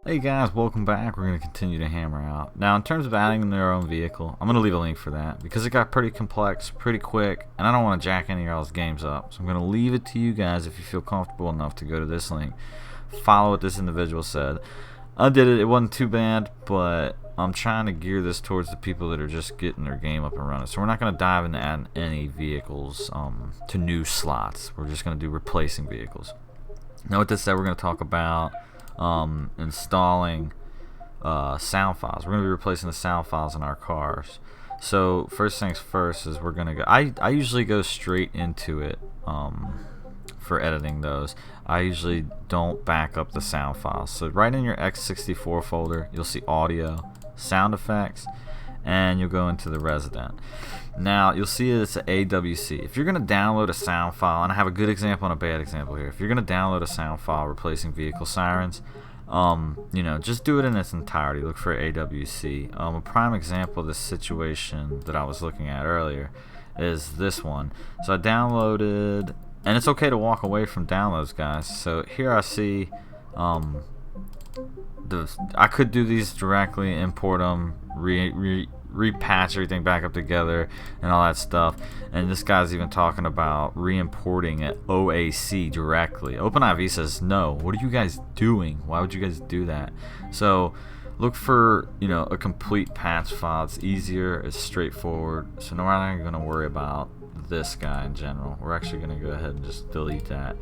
Hey guys, welcome back. We're going to continue to hammer out. Now, in terms of adding their own vehicle, I'm going to leave a link for that because it got pretty complex, pretty quick, and I don't want to jack any of y'all's games up. So I'm going to leave it to you guys if you feel comfortable enough to go to this link, follow what this individual said. I did it. It wasn't too bad, but I'm trying to gear this towards the people that are just getting their game up and running. So we're not going to dive into adding any vehicles to new slots. We're just going to do replacing vehicles. Now, with this said, we're going to talk about installing sound files. We're going to be replacing the sound files in our cars. So first things first is we're going to go, I usually go straight into it for editing those. I usually don't back up the sound files. So right in your x64 folder, you'll see audio, sound effects, and you'll go into the resident. Now you'll see it's an AWC. If you're going to download a sound file, and I have a good example and a bad example here. If you're going to download a sound file replacing vehicle sirens, just do it in its entirety. Look for AWC. A prime example of this situation that I was looking at earlier is this one. So I downloaded, and it's okay to walk away from downloads, guys. So here I see I could do these directly, import them, repatch everything back up together and all that stuff. And this guy's even talking about re-importing it OAC directly. OpenIV says no. What are you guys doing? Why would you guys do that? So look for a complete patch file. It's easier, it's straightforward. So we're not going to worry about this guy in general. We're actually going to go ahead and just delete that.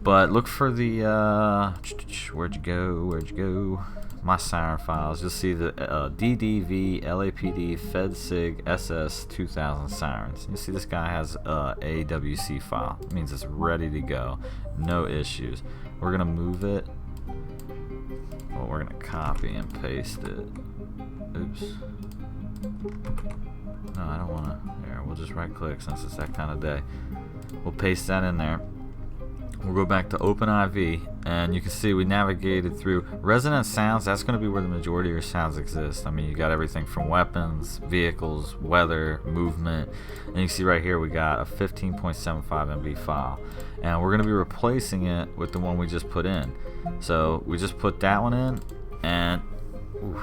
But look for the where'd you go? My siren files. You'll see the DDV, LAPD, FedSig, SS 2000 sirens. You see this guy has a AWC file. It means it's ready to go. No issues. We're gonna move it. Well, we're gonna copy and paste it. Oops. No, I don't wanna. Here, we'll just right click since it's that kind of day. We'll paste that in there. We'll go back to OpenIV, and you can see we navigated through resonant sounds. That's going to be where the majority of your sounds exist. I mean, you got everything from weapons, vehicles, weather, movement, and you can see right here we got a 15.75 MB file, and we're going to be replacing it with the one we just put in. So we just put that one in, and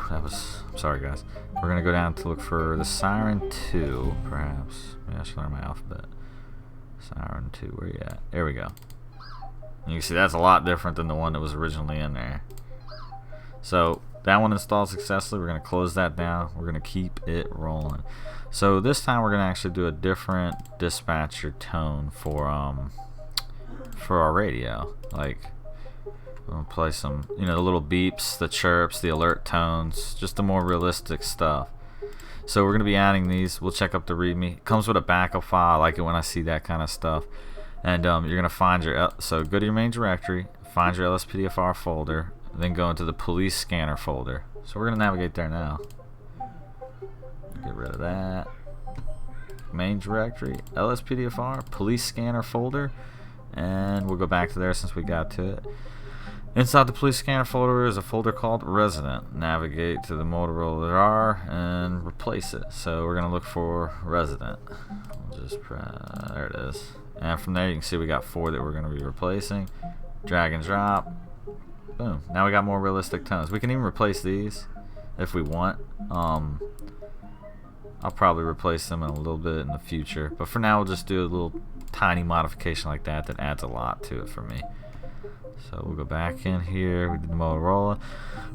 I'm sorry guys. We're going to go down to look for the Siren 2, perhaps. Maybe I should learn my alphabet. Siren 2, where you at? There we go. You can see that's a lot different than the one that was originally in there. So that one installed successfully. We're going to close that down. We're going to keep it rolling. So this time we're going to actually do a different dispatcher tone for our radio. Like we'll play some, the little beeps, the chirps, the alert tones, just the more realistic stuff. So we're going to be adding these. We'll check up the README. It comes with a backup file. I like it when I see that kind of stuff. And you're going to find so go to your main directory, find your LSPDFR folder, then go into the police scanner folder. So we're going to navigate there now. Get rid of that. Main directory, LSPDFR, police scanner folder, and we'll go back to there since we got to it. Inside the police scanner folder is a folder called resident. Navigate to the Motorola R and replace it. So we're going to look for resident. We'll just there it is. And from there you can see we got 4 that we're going to be replacing. Drag and drop. Boom. Now we got more realistic tones. We can even replace these if we want. I'll probably replace them in a little bit in the future. But for now we'll just do a little tiny modification like that adds a lot to it for me. So we'll go back in here. We did the Motorola.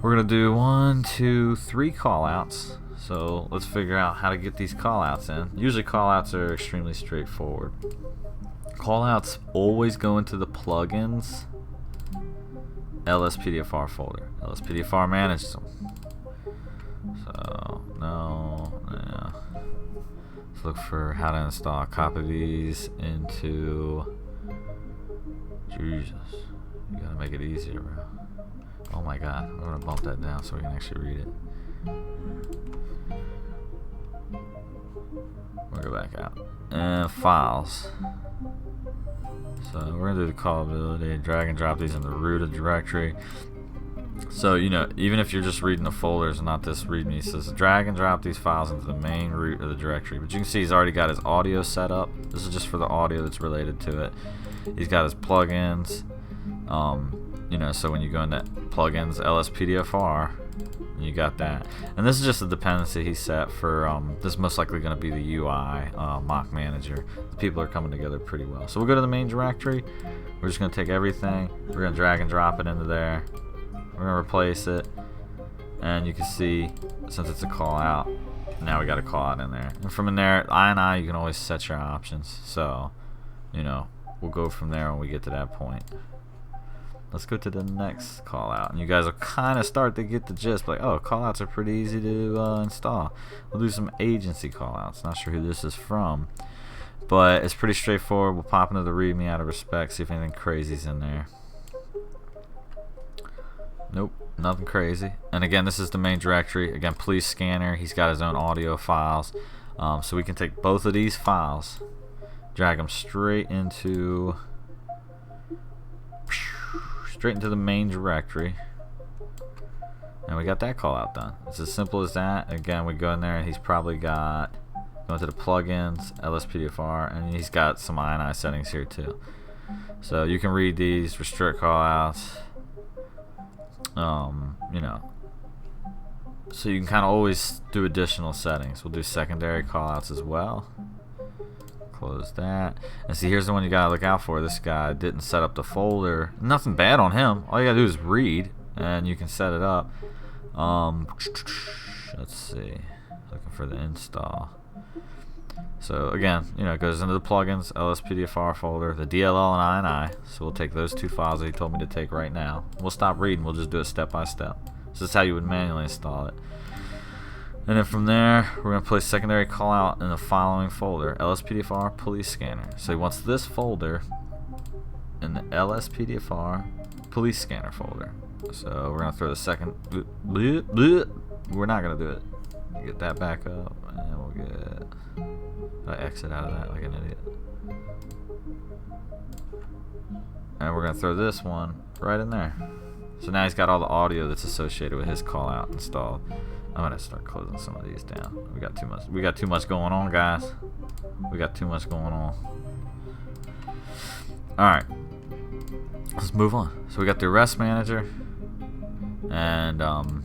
We're going to do 1, 2, 3 callouts. So let's figure out how to get these callouts in. Usually callouts are extremely straightforward. Callouts always go into the plugins LSPDFR folder. LSPDFR manages them. So yeah. Let's look for how to install. Copy these into. Jesus, you gotta make it easier, bro. Oh my God, I'm gonna bump that down so we can actually read it. We'll go back out and files. So we're gonna do the callability, drag and drop these in the root of the directory. So even if you're just reading the folders and not this README, it says drag and drop these files into the main root of the directory. But you can see he's already got his audio set up. This is just for the audio that's related to it. He's got his plugins. you know, so when you go into plugins, LSPDFR, you got that. And this is just a dependency he set for, this is most likely going to be the UI mock manager. The people are coming together pretty well. So we'll go to the main directory. We're just going to take everything. We're going to drag and drop it into there. We're going to replace it. And you can see, since it's a call out, now we got a call out in there. And from in there, INI, you can always set your options. So, you know, we'll go from there when we get to that point. Let's go to the next call out, and you guys will kind of start to get the gist. Like, oh, call outs are pretty easy to install. We'll do some agency call outs. Not sure who this is from, but it's pretty straightforward. We'll pop into the readme out of respect, see if anything crazy's in there. Nope, nothing crazy. And again, this is the main directory. Again, police scanner. He's got his own audio files, so we can take both of these files, drag them straight into the main directory, and we got that call out done. It's as simple as that. Again, we go in there and he's probably got, going to the plugins, LSPDFR, and he's got some INI settings here too. So you can read these, restrict call outs, you know, so you can kind of always do additional settings. We'll do secondary call outs as well. Close that. And see, here's the one you gotta look out for. This guy didn't set up the folder. Nothing bad on him. All you gotta do is read, and you can set it up. Let's see. Looking for the install. So again, you know, it goes into the plugins, LSPDFR folder, the DLL and INI. So we'll take those two files that he told me to take right now. We'll stop reading. We'll just do it step by step. So this is how you would manually install it. And then from there, we're going to place secondary call out in the following folder, LSPDFR Police Scanner. So he wants this folder in the LSPDFR Police Scanner folder. So we're going to throw the second, we're not going to do it. Get that back up, and we'll get, I exit out of that like an idiot. And we're going to throw this one right in there. So now he's got all the audio that's associated with his call out installed. I'm gonna start closing some of these down. We got too much going on, guys. We got too much going on. Alright. Let's move on. So we got the arrest manager and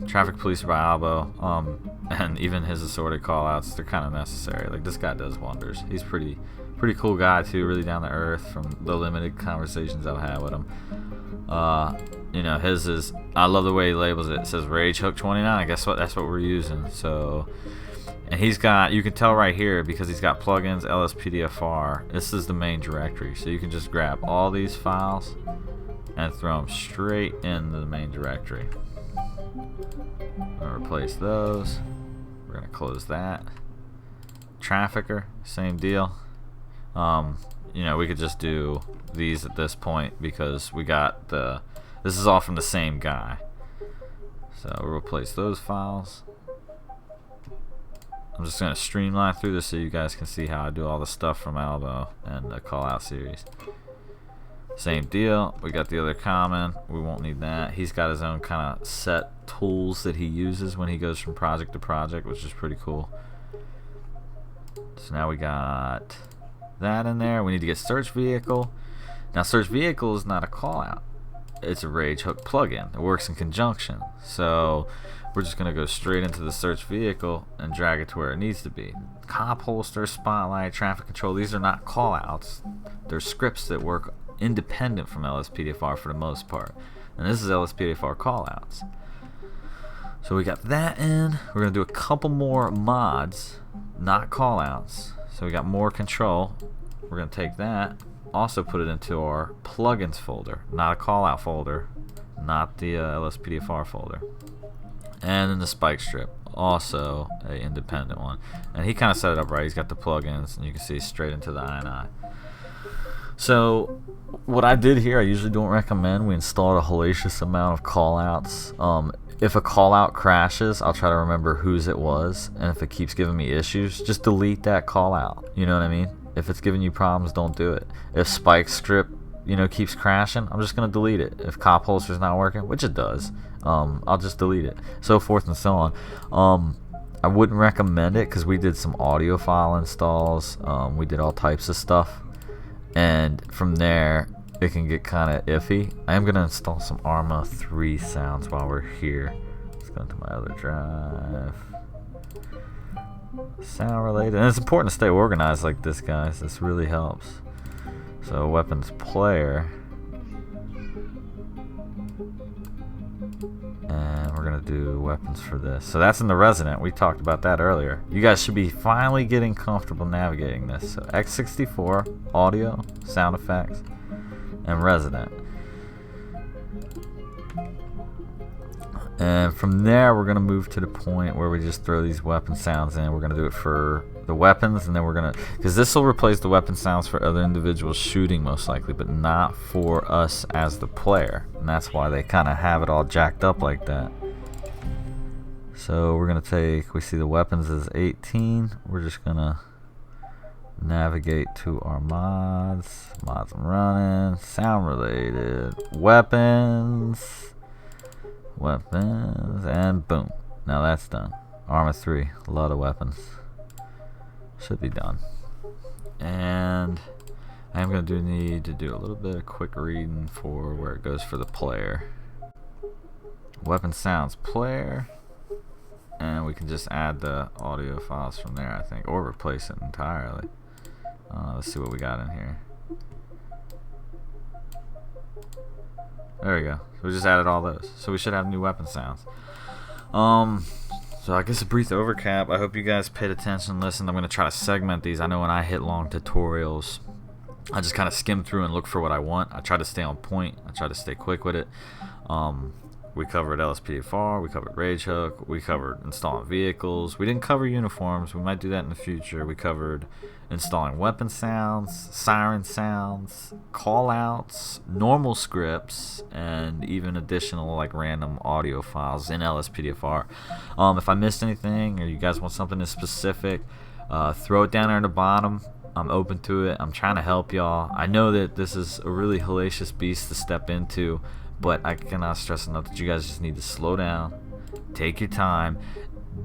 traffic police by Albo. And even his assorted call outs, they're kinda necessary. Like, this guy does wonders. He's pretty cool guy too, really down to earth from the limited conversations I've had with him. You know, his is, I love the way he labels it. It says RageHook 29. I guess that's what we're using. So, and he's got, you can tell right here because he's got plugins, LSPDFR. This is the main directory. So you can just grab all these files and throw them straight into the main directory. I'm gonna replace those. We're gonna close that. Trafficker, same deal. You know, we could just do these at this point because we got the, this is all from the same guy. So we'll replace those files. I'm just going to streamline through this so you guys can see how I do all the stuff from Albo and the call out series. Same deal. We got the other common. We won't need that. He's got his own kind of set tools that he uses when he goes from project to project, which is pretty cool. So now we got that in there. We need to get search vehicle. Now search vehicle is not a call out. It's a RageHook plugin. It works in conjunction. So we're just going to go straight into the search vehicle and drag it to where it needs to be. CopHolster, Spotlight, Traffic Control, these are not call outs. They're scripts that work independent from LSPDFR for the most part. And this is LSPDFR call outs. So we got that in. We're going to do a couple more mods, not call outs. So we got more control. We're going to take that, also put it into our plugins folder, not a call out folder, not the LSPDFR folder. And then the spike strip, also a independent one. And he kind of set it up right. He's got the plugins, and you can see straight into the INI. So what I did here, I usually don't recommend we install a hellacious amount of call outs. If a call out crashes, I'll try to remember whose it was, and if it keeps giving me issues, just delete that call out. You know what I mean? If it's giving you problems, don't do it. If spike strip, you know, keeps crashing, I'm just gonna delete it. If CopHolster's not working, which it does, I'll just delete it. So forth and so on. I wouldn't recommend it because we did some audio file installs. We did all types of stuff, and from there, it can get kind of iffy. I am going to install some Arma 3 sounds while we're here. Let's go into my other drive. Sound related. And it's important to stay organized like this, guys. This really helps. So weapons player. And we're going to do weapons for this. So that's in the Resident. We talked about that earlier. You guys should be finally getting comfortable navigating this. So X64, audio, sound effects, and Resident. And from there, we're going to move to the point where we just throw these weapon sounds in. We're going to do it for the weapons, and then we're going to... because this will replace the weapon sounds for other individuals shooting, most likely, but not for us as the player. And that's why they kind of have it all jacked up like that. So we're going to take... we see the weapons is 18. We're just going to navigate to our mods. Mods I'm running. Sound related. Weapons... weapons, and boom. Now that's done. Arma 3, a lot of weapons. Should be done. And I'm going to need to do a little bit of quick reading for where it goes for the player. Weapon sounds player. And we can just add the audio files from there, I think, or replace it entirely. Let's see what we got in here. There we go. So we just added all those. So we should have new weapon sounds. So I guess a brief overcap. I hope you guys paid attention, listened. I'm going to try to segment these. I know when I hit long tutorials, I just kind of skim through and look for what I want. I try to stay on point. I try to stay quick with it. We covered LSPDFR, we covered RageHook, we covered installing vehicles. We didn't cover uniforms. We might do that in the future. We covered installing weapon sounds, siren sounds, callouts, normal scripts, and even additional like random audio files in LSPDFR. If I missed anything or you guys want something in specific, throw it down there in the bottom. I'm open to it. I'm trying to help y'all. I know that this is a really hellacious beast to step into, but I cannot stress enough that you guys just need to slow down, take your time,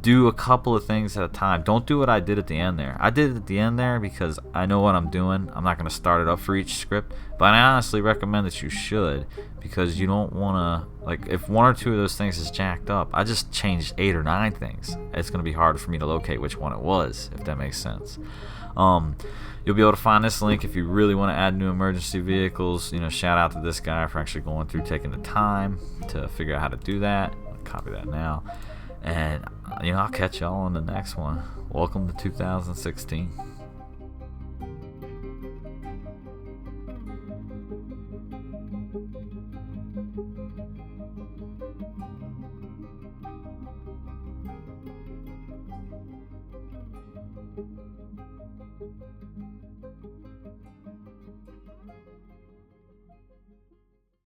do a couple of things at a time. Don't do what I did at the end there. I did it at the end there because I know what I'm doing. I'm not going to start it up for each script, but I honestly recommend that you should, because you don't want to, like, if one or two of those things is jacked up, I just changed 8 or 9 things. It's going to be hard for me to locate which one it was, if that makes sense. You'll be able to find this link if you really want to add new emergency vehicles. You know, shout out to this guy for actually going through, taking the time to figure out how to do that. Copy that now. And, you know, I'll catch y'all on the next one. Welcome to 2016.